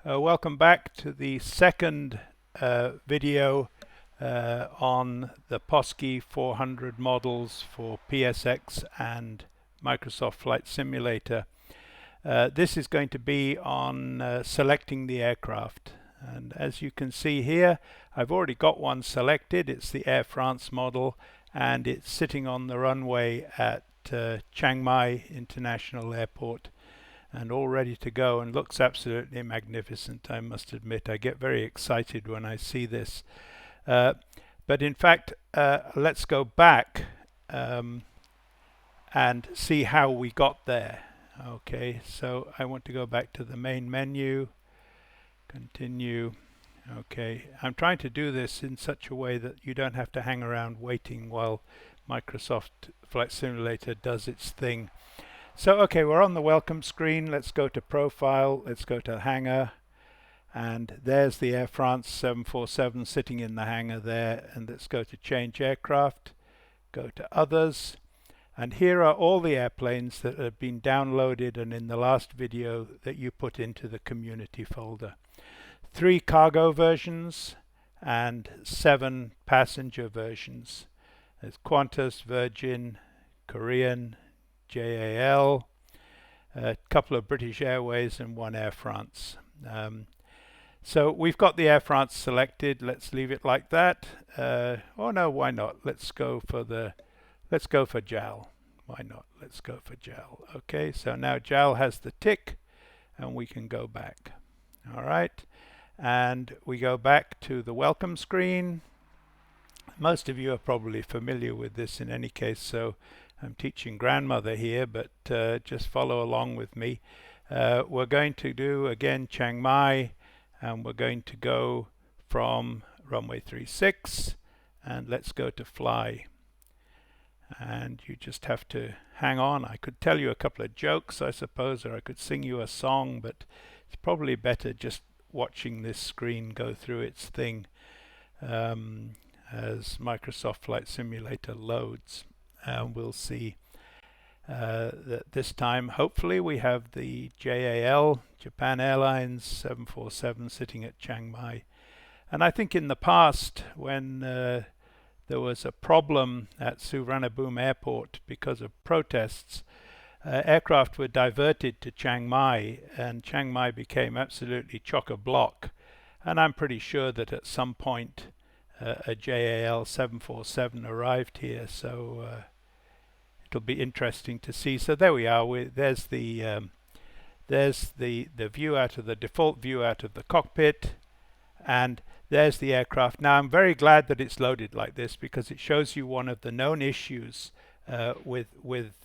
Welcome back to the second video on the POSCI 400 models for PSX and Microsoft Flight Simulator. This is going to be on selecting the aircraft, and as you can see here, I've already got one selected. It's the Air France model, and it's sitting on the runway at Chiang Mai International Airport and all ready to go, and looks absolutely magnificent. I must admit, I get very excited when I see this. But in fact, let's go back and see how we got there. Okay, so I want to go back to the main menu, continue. Okay, I'm trying to do this in such a way that you don't have to hang around waiting while Microsoft Flight Simulator does its thing. So okay, we're on the welcome screen. Let's go to profile, let's go to hangar, and there's the Air France 747 sitting in the hangar there. And let's go to change aircraft, go to others, and here are all the airplanes that have been downloaded and in the last video that you put into the community folder. 3 cargo versions and 7 passenger versions. There's Qantas, Virgin, Korean, JAL, a couple of British Airways, and 1 Air France. So we've got the Air France selected. Let's leave it like that. Oh no, why not? Let's go for JAL. Why not? Let's go for JAL. Okay, so now JAL has the tick, and we can go back. All right, and we go back to the welcome screen. Most of you are probably familiar with this in any case, so I'm teaching grandmother here, but just follow along with me. We're going to do again Chiang Mai, and we're going to go from runway 36, and let's go to fly. And you just have to hang on. I could tell you a couple of jokes, I suppose, or I could sing you a song, but it's probably better just watching this screen go through its thing as Microsoft Flight Simulator loads. We'll see that this time hopefully we have the JAL, Japan Airlines 747 sitting at Chiang Mai. And I think in the past, when there was a problem at Suvarnabhumi Airport because of protests, aircraft were diverted to Chiang Mai, and Chiang Mai became absolutely chock-a-block. And I'm pretty sure that at some point a JAL 747 arrived here, so it'll be interesting to see. So there we are. There's the view out of the default view out of the cockpit, and there's the aircraft. Now I'm very glad that it's loaded like this, because it shows you one of the known issues with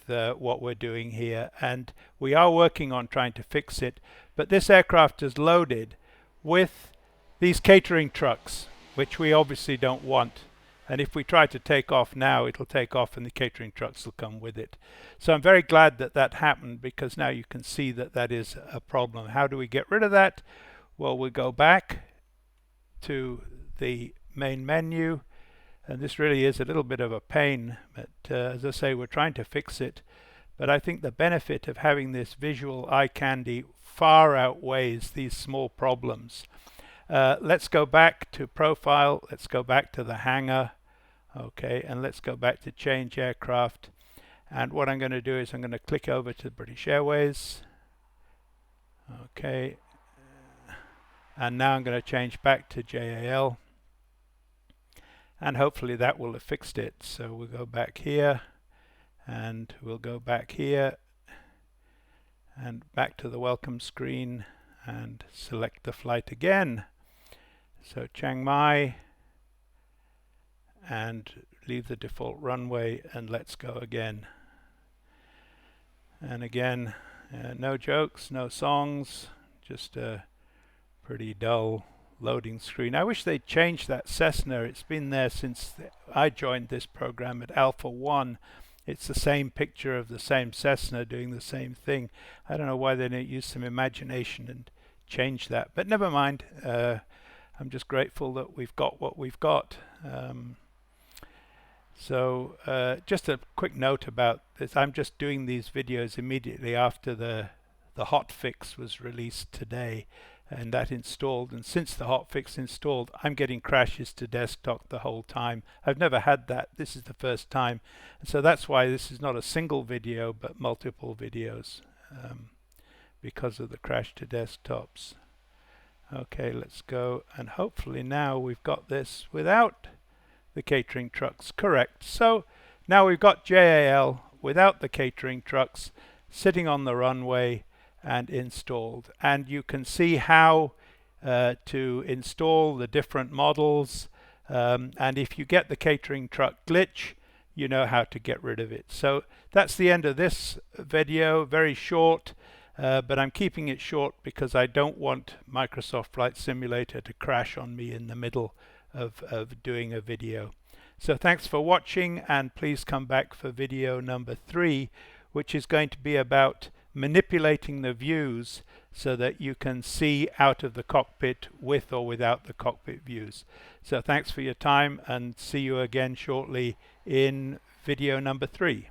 what we're doing here, and we are working on trying to fix it. But this aircraft is loaded with these catering trucks, which we obviously don't want. And if we try to take off now, it'll take off and the catering trucks will come with it. So I'm very glad that that happened, because now you can see that that is a problem. How do we get rid of that? Well, we'll go back to the main menu, and this really is a little bit of a pain, but as I say, we're trying to fix it. But I think the benefit of having this visual eye candy far outweighs these small problems. Let's go back to profile, let's go back to the hangar, okay, and let's go back to change aircraft. And what I'm going to do is I'm going to click over to British Airways, okay, and now I'm going to change back to JAL, and hopefully that will have fixed it. So we'll go back here, and we'll go back here, and back to the welcome screen, and select the flight again. So Chiang Mai, and leave the default runway, and let's go again. And again, no jokes, no songs, just a pretty dull loading screen. I wish they'd changed that Cessna. It's been there since I joined this program at Alpha 1. It's the same picture of the same Cessna doing the same thing. I don't know why they didn't use some imagination and change that, but never mind. I'm just grateful that we've got what we've got. So just a quick note about this. I'm just doing these videos immediately after the hot fix was released today. and that installed, and since the hotfix installed I'm getting crashes to desktop the whole time. I've never had that. This is the first time, and so that's why this is not a single video but multiple videos, because of the crash to desktops. Okay, let's go, and hopefully now we've got this without the catering trucks. Correct. So now we've got JAL without the catering trucks sitting on the runway and installed, and you can see how to install the different models, and if you get the catering truck glitch, you know how to get rid of it. So that's the end of this video. Very short, but I'm keeping it short because I don't want Microsoft Flight Simulator to crash on me in the middle of doing a video. So thanks for watching, and please come back for video number 3, which is going to be about manipulating the views so that you can see out of the cockpit with or without the cockpit views. So thanks for your time, and see you again shortly in video number 3.